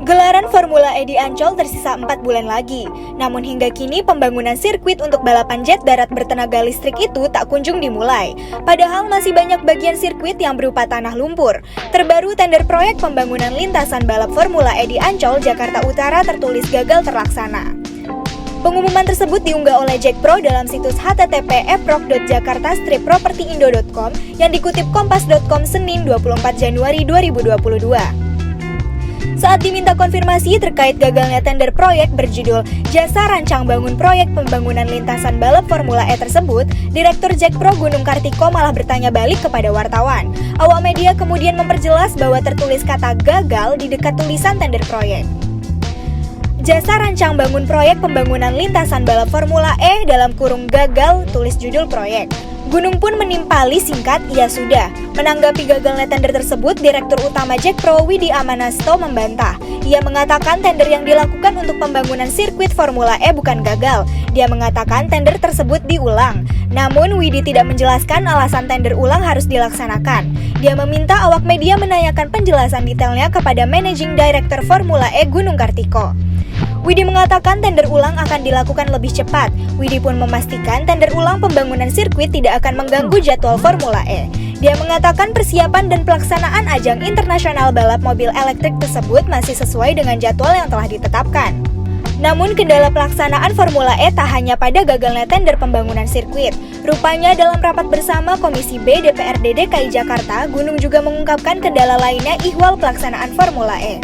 Gelaran Formula E di Ancol tersisa 4 bulan lagi. Namun hingga kini pembangunan sirkuit untuk balapan jet darat bertenaga listrik itu tak kunjung dimulai. Padahal masih banyak bagian sirkuit yang berupa tanah lumpur. Terbaru tender proyek pembangunan lintasan balap Formula E di Ancol, Jakarta Utara tertulis gagal terlaksana. Pengumuman tersebut diunggah oleh Jack Pro dalam situs http://eproc.jakarta-propertyindo.com yang dikutip kompas.com Senin 24 Januari 2022. Saat diminta konfirmasi terkait gagalnya tender proyek berjudul Jasa Rancang Bangun Proyek Pembangunan Lintasan Balap Formula E tersebut, Direktur Jack Pro Gunung Kartiko malah bertanya balik kepada wartawan. Awak media kemudian memperjelas bahwa tertulis kata gagal di dekat tulisan tender proyek. Jasa Rancang Bangun Proyek Pembangunan Lintasan Balap Formula E dalam kurung gagal, tulis judul proyek. Gunung pun menimpali singkat, ya sudah. Menanggapi gagalnya tender tersebut, Direktur Utama Jack Pro Widi Amanasto membantah. Ia mengatakan tender yang dilakukan untuk pembangunan sirkuit Formula E bukan gagal. Dia mengatakan tender tersebut diulang. Namun Widi tidak menjelaskan alasan tender ulang harus dilaksanakan. Dia meminta awak media menanyakan penjelasan detailnya kepada Managing Director Formula E Gunung Kartiko. Widi mengatakan tender ulang akan dilakukan lebih cepat. Widi pun memastikan tender ulang pembangunan sirkuit tidak akan mengganggu jadwal Formula E. Dia mengatakan persiapan dan pelaksanaan ajang internasional balap mobil elektrik tersebut masih sesuai dengan jadwal yang telah ditetapkan. Namun kendala pelaksanaan Formula E tak hanya pada gagalnya tender pembangunan sirkuit. Rupanya dalam rapat bersama Komisi B DPRD DKI Jakarta, Gunung juga mengungkapkan kendala lainnya ihwal pelaksanaan Formula E.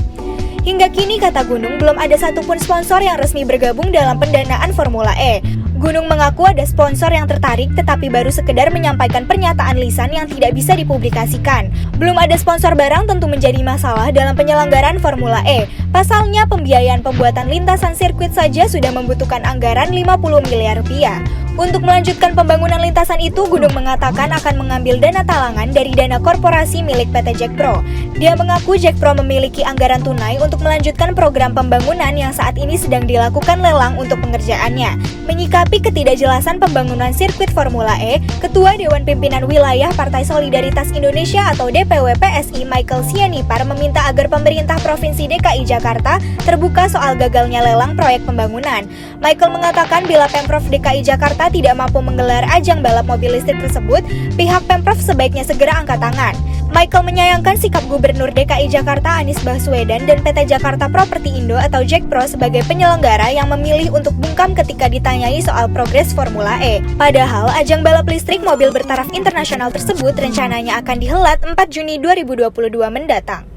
Hingga kini, kata Gunung, belum ada satupun sponsor yang resmi bergabung dalam pendanaan Formula E. Gunung mengaku ada sponsor yang tertarik tetapi baru sekedar menyampaikan pernyataan lisan yang tidak bisa dipublikasikan. Belum ada sponsor barang tentu menjadi masalah dalam penyelenggaraan Formula E. Pasalnya, pembiayaan pembuatan lintasan sirkuit saja sudah membutuhkan anggaran 50 miliar rupiah. Untuk melanjutkan pembangunan lintasan itu, Gunung mengatakan akan mengambil dana talangan dari dana korporasi milik PT Jack Pro. Dia mengaku Jack Pro memiliki anggaran tunai untuk melanjutkan program pembangunan yang saat ini sedang dilakukan lelang untuk pengerjaannya. Menyikapi ketidakjelasan pembangunan sirkuit Formula E, Ketua Dewan Pimpinan Wilayah Partai Solidaritas Indonesia atau DPW PSI Michael Sianipar meminta agar pemerintah Provinsi DKI Jakarta terbuka soal gagalnya lelang proyek pembangunan. Michael mengatakan bila Pemprov DKI Jakarta tidak mampu menggelar ajang balap mobil listrik tersebut, pihak Pemprov sebaiknya segera angkat tangan. Michael menyayangkan sikap Gubernur DKI Jakarta Anies Baswedan dan PT Jakarta Properti Indo atau Jack Pro sebagai penyelenggara yang memilih untuk bungkam ketika ditanyai soal progres Formula E. Padahal ajang balap listrik mobil bertaraf internasional tersebut rencananya akan dihelat 4 Juni 2022 mendatang.